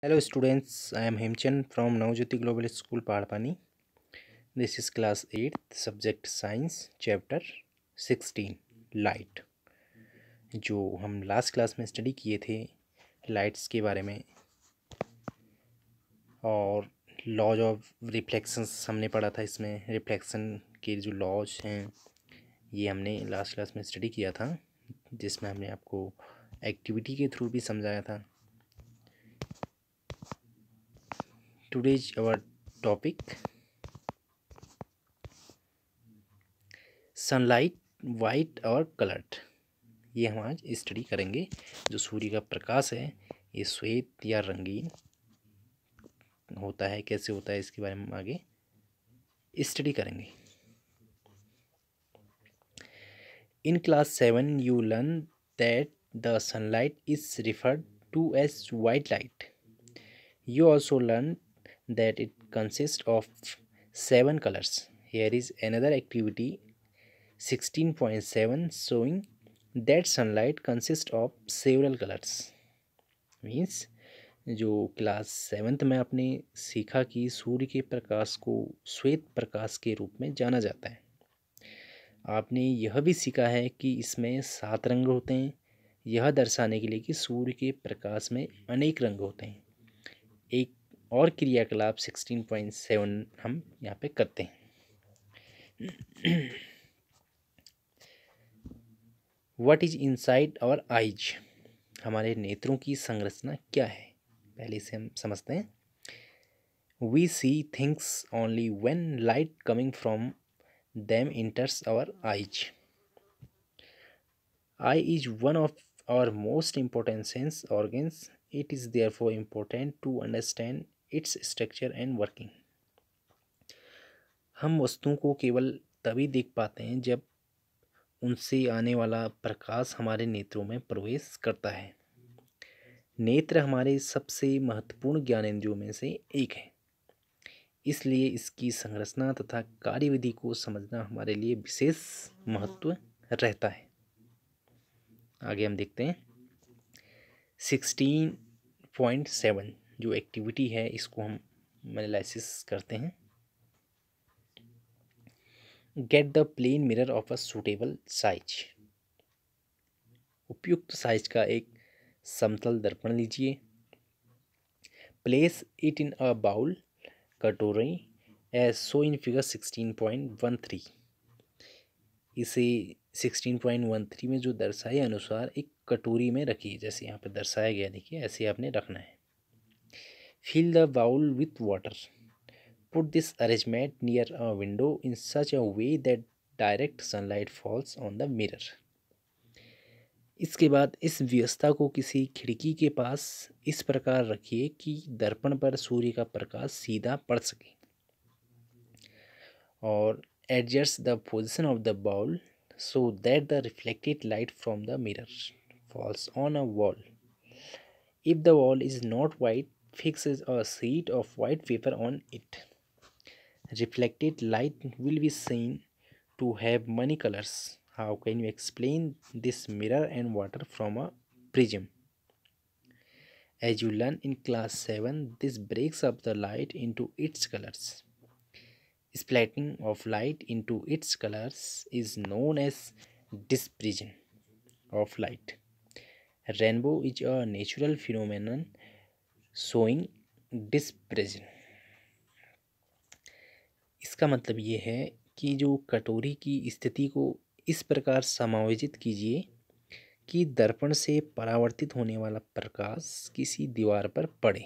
Hello students, I am Hemchand from Navjyoti Global School Padpani. This is class 8th, subject science, chapter 16, light. जो हम last class में study किए थे lights के बारे में और लॉज ऑफ रिफ्लेक्शंस हमने पढ़ा था। इसमें रिफ्लेक्शन के जो लॉज हैं ये हमने लास्ट क्लास में स्टडी किया था, जिसमें हमने आपको एक्टिविटी के थ्रू भी समझाया था। Today's our topic sunlight white और कलर्ड। ये हम आज स्टडी करेंगे। जो सूर्य का प्रकाश है ये श्वेत या रंगीन होता है, कैसे होता है इसके बारे में हम आगे स्टडी करेंगे। In class 7 you learn that the sunlight is referred to as white light. You also learn that it consist of 7 colours. Here is another activity 16.7 showing that sunlight consists of several colors। मीन्स जो class 7th में आपने सीखा कि सूर्य के प्रकाश को श्वेत प्रकाश के रूप में जाना जाता है। आपने यह भी सीखा है कि इसमें 7 रंग होते हैं, यह दर्शाने के लिए कि सूर्य के प्रकाश में अनेक रंग होते हैं। एक और क्रियाकलाप 16.7 हम यहाँ पे करते हैं। What is inside our eyes. हमारे नेत्रों की संरचना क्या है, पहले से हम समझते हैं। We see things only when light coming from them enters our eyes. Eye is one of our most important sense organs. It is therefore important to understand its structure and working. हम वस्तुओं को केवल तभी देख पाते हैं जब उनसे आने वाला प्रकाश हमारे नेत्रों में प्रवेश करता है। नेत्र हमारे सबसे महत्वपूर्ण ज्ञानेंद्रियों में से एक है, इसलिए इसकी संरचना तथा कार्यविधि को समझना हमारे लिए विशेष महत्व रहता है। आगे हम देखते हैं 16.7 जो एक्टिविटी है इसको हम एनालिसिस करते हैं। Get the plane mirror of a suitable size. उपयुक्त साइज का एक समतल दर्पण लीजिए। Place it in a bowl कटोरी एज सो इन फिगर 16.13। इसे 16.13 में जो दर्शाए अनुसार एक कटोरी में रखिए, जैसे यहाँ पे दर्शाया गया, देखिए ऐसे आपने रखना है। Fill the bowl with water. Put this arrangement near a window in such a way that direct sunlight falls on the mirror. इसके बाद इस व्यवस्था को किसी खिड़की के पास इस प्रकार रखिए कि दर्पण पर सूर्य का प्रकाश सीधा पड़ सके। और adjust the position of the bowl so that the reflected light from the mirror falls on a wall. If the wall is not white, fix a sheet of white paper on it. Reflected light will be seen to have many colors. How can you explain this mirror and water from a prism? As you learn in class 7, this breaks up the light into its colors. Splitting of light into its colors is known as dispersion of light. Rainbow is a natural phenomenon showing dispersion। इसका मतलब ये है कि जो कटोरी की स्थिति को इस प्रकार समायोजित कीजिए कि दर्पण से परावर्तित होने वाला प्रकाश किसी दीवार पर पड़े।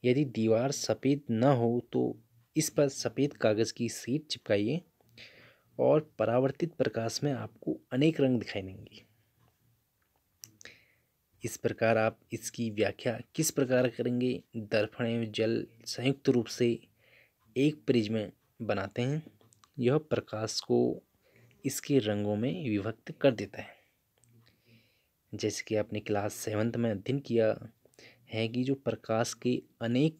यदि दीवार सफ़ेद न हो तो इस पर सफ़ेद कागज़ की शीट चिपकाइए और परावर्तित प्रकाश में आपको अनेक रंग दिखाई देंगे। इस प्रकार आप इसकी व्याख्या किस प्रकार करेंगे? दर्पण एवं जल संयुक्त रूप से एक प्रिज्म बनाते हैं। यह प्रकाश को इसके रंगों में विभक्त कर देता है। जैसे कि आपने क्लास 7th में अध्ययन किया है कि जो प्रकाश के अनेक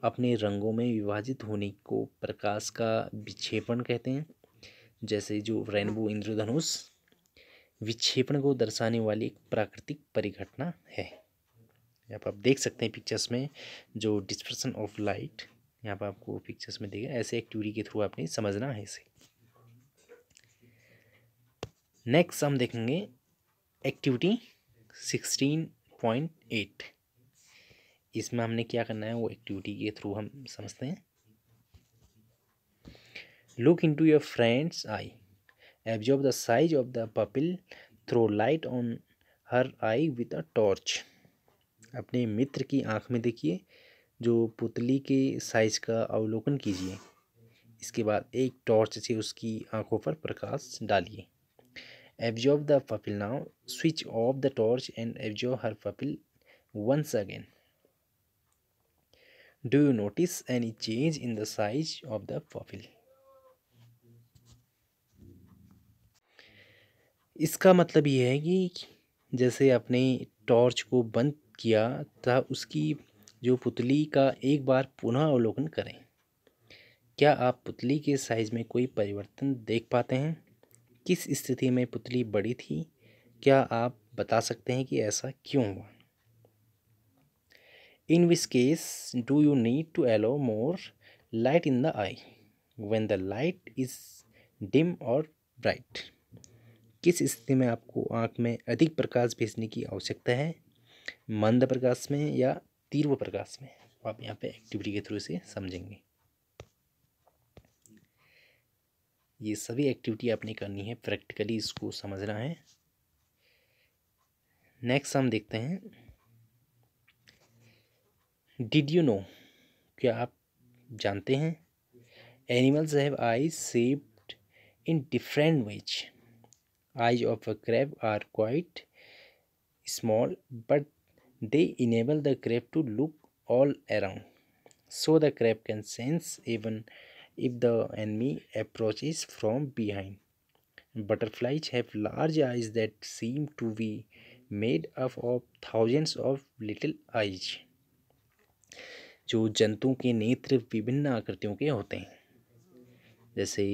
अपने रंगों में विभाजित होने को प्रकाश का विक्षेपण कहते हैं। जैसे जो रेनबो इंद्रधनुष विक्षेपण को दर्शाने वाली एक प्राकृतिक परिघटना है। यहाँ पर आप देख सकते हैं पिक्चर्स में जो डिस्पर्सन ऑफ लाइट यहाँ पर आपको पिक्चर्स में देगा, ऐसे एक्टिविटी के थ्रू आपने समझना है इसे। नेक्स्ट हम देखेंगे एक्टिविटी 16.8। इसमें हमने क्या करना है वो एक्टिविटी के थ्रू हम समझते हैं। Look into your friends eye, absorb the size of the pupil, throw light on her eye with a torch. अपने मित्र की आंख में देखिए, जो पुतली के साइज का अवलोकन कीजिए, इसके बाद एक टॉर्च से उसकी आंखों पर प्रकाश डालिए। Absorb the pupil now, switch off the torch and absorb her pupil once again. Do you notice any change in the size of the pupil? इसका मतलब ये है कि जैसे आपने टॉर्च को बंद किया था, उसकी जो पुतली का एक बार पुनः अवलोकन करें। क्या आप पुतली के साइज में कोई परिवर्तन देख पाते हैं? किस स्थिति में पुतली बड़ी थी? क्या आप बता सकते हैं कि ऐसा क्यों हुआ? In which case, do you need to allow more light in the eye when the light is dim or bright? किस स्थिति में आपको आँख में अधिक प्रकाश भेजने की आवश्यकता है, मंद प्रकाश में या तीव्र प्रकाश में? आप यहाँ पे एक्टिविटी के थ्रू इसे समझेंगे। ये सभी एक्टिविटी आपने करनी है, प्रैक्टिकली इसको समझना है। नेक्स्ट हम देखते हैं डिड यू नो, क्या आप जानते हैं? Animals have eyes shaped in different ways. Eyes of a crab are quite small, but they enable the crab to look all around, so the crab can sense even if the enemy approaches from behind. Butterflies have large eyes that seem to be made up of thousands of little eyes. जो जंतुओं के नेत्र विभिन्न आकृतियों के होते हैं, जैसे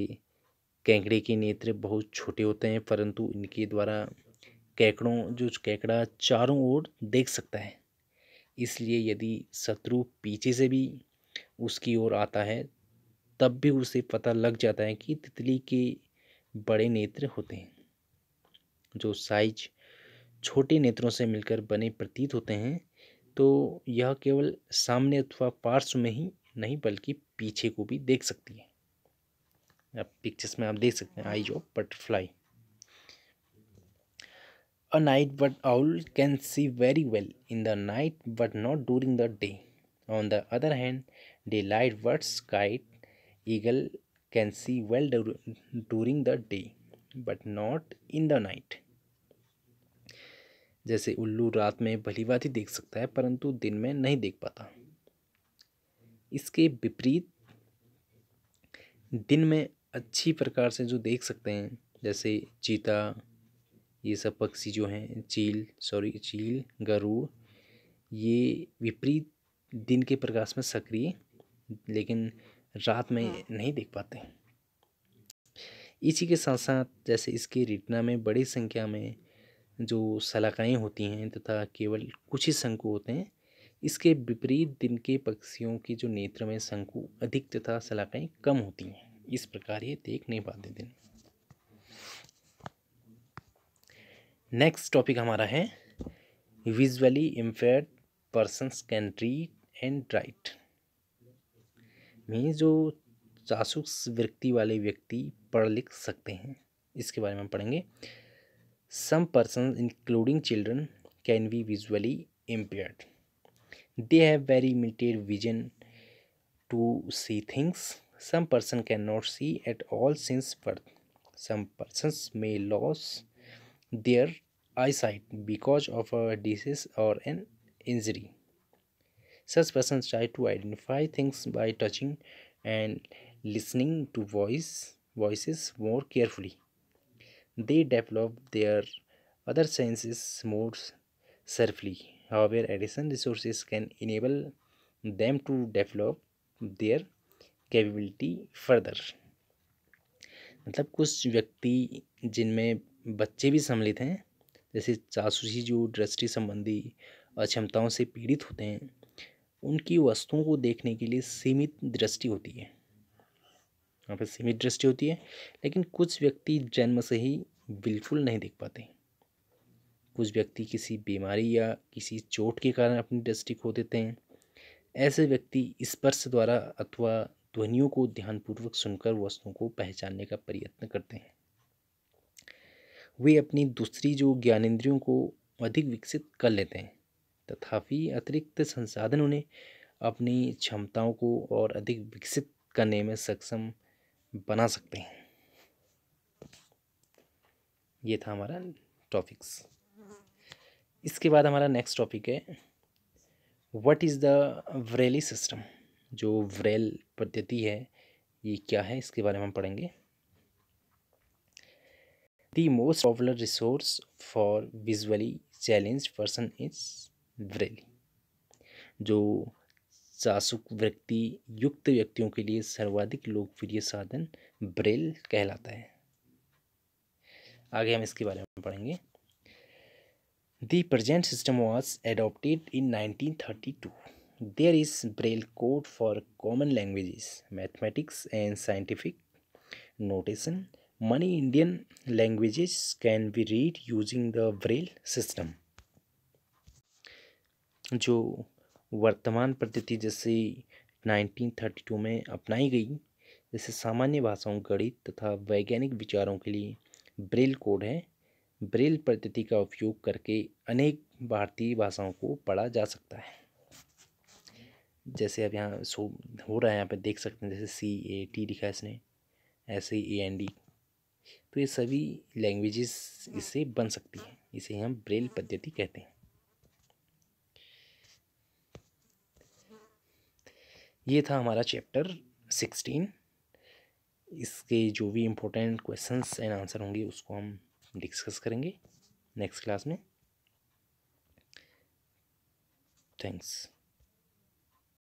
केकड़े के नेत्र बहुत छोटे होते हैं, परंतु इनके द्वारा केकड़ा चारों ओर देख सकता है। इसलिए यदि शत्रु पीछे से भी उसकी ओर आता है, तब भी उसे पता लग जाता है कि तितली के बड़े नेत्र होते हैं। जो साइज छोटे नेत्रों से मिलकर बने प्रतीत होते हैं, तो यह केवल सामने अथवा पार्श्व में ही नहीं बल्कि पीछे को भी देख सकती है। आप पिक्चर्स में आप देख सकते हैं eyes of butterfly. A night bird owl can see very well in the night but not during the day. On the other hand, daylight birds kite eagle can see well during the day but not in the night. जैसे उल्लू रात में भलीभांति देख सकता है परंतु दिन में नहीं देख पाता। इसके विपरीत दिन में अच्छी प्रकार से जो देख सकते हैं, जैसे चीता, ये सब पक्षी जो हैं, चील, गरुड़, ये विपरीत दिन के प्रकाश में सक्रिय लेकिन रात में नहीं देख पाते हैं। इसी के साथ साथ जैसे इसकी रेटिना में बड़ी संख्या में जो शलाकाएँ होती हैं तथा केवल कुछ ही शंकु होते हैं। इसके विपरीत दिन के पक्षियों की जो नेत्र में शंकु अधिक तथा शलाकाएँ कम होती हैं, इस प्रकार ये देख नहीं पाते दिन। नेक्स्ट टॉपिक हमारा है visually impaired persons can read and right. Means जो चाक्षुष वृत्ति वाले व्यक्ति पढ़ लिख सकते हैं, इसके बारे में हम पढ़ेंगे। Some person including children can be visually impaired. They have very limited vision to see things. Some person can not see at all since birth. Some persons may loss their eyesight because of a disease or an injury. Such persons try to identify things by touching and listening to voices more carefully. They develop their other senses more sharply. However, additional resources can enable them to develop their capability further. मतलब कुछ व्यक्ति जिनमें बच्चे भी सम्मिलित हैं, जैसे चाक्षुषी जो दृष्टि संबंधी अक्षमताओं से पीड़ित होते हैं उनकी वस्तुओं को देखने के लिए सीमित दृष्टि होती है। यहाँ पे सीमित दृष्टि होती है, लेकिन कुछ व्यक्ति जन्म से ही बिल्कुल नहीं देख पाते। कुछ व्यक्ति किसी बीमारी या किसी चोट के कारण अपनी दृष्टि खो देते हैं। ऐसे व्यक्ति स्पर्श द्वारा अथवा ध्वनियों को ध्यानपूर्वक सुनकर वस्तुओं को पहचानने का प्रयत्न करते हैं। वे अपनी दूसरी जो ज्ञानेंद्रियों को अधिक विकसित कर लेते हैं, तथापि अतिरिक्त संसाधन उन्हें अपनी क्षमताओं को और अधिक विकसित करने में सक्षम बना सकते हैं। ये था हमारा टॉपिक्स। इसके बाद हमारा नेक्स्ट टॉपिक है व्हाट इज़ द व्रेली सिस्टम। जो व्रेल पद्धति है ये क्या है, इसके बारे में हम पढ़ेंगे। The most popular resource for visually challenge person is Braille. जो चासुक व्यक्ति युक्त व्यक्तियों के लिए सर्वाधिक लोकप्रिय साधन ब्रेल कहलाता है। आगे हम इसके बारे में पढ़ेंगे। The present system was adopted in 1932. There is Braille code for common languages, mathematics, and scientific notation. Many Indian languages can be read using the Braille system. जो वर्तमान पद्धति जैसे 1932 में अपनाई गई, जैसे सामान्य भाषाओं, गणित तथा वैज्ञानिक विचारों के लिए ब्रेल कोड है। ब्रेल पद्धति का उपयोग करके अनेक भारतीय भाषाओं को पढ़ा जा सकता है। जैसे अब यहाँ शो हो रहा है, यहाँ पे देख सकते हैं, जैसे CAT लिखा है इसने, ऐसे AND, तो ये सभी लैंग्वेजेस इससे बन सकती हैं। इसे हम ब्रेल पद्धति कहते हैं। ये था हमारा चैप्टर 16। इसके जो भी इम्पोर्टेंट क्वेश्चंस एंड आंसर होंगे उसको हम डिस्कस करेंगे नेक्स्ट क्लास में। थैंक्स।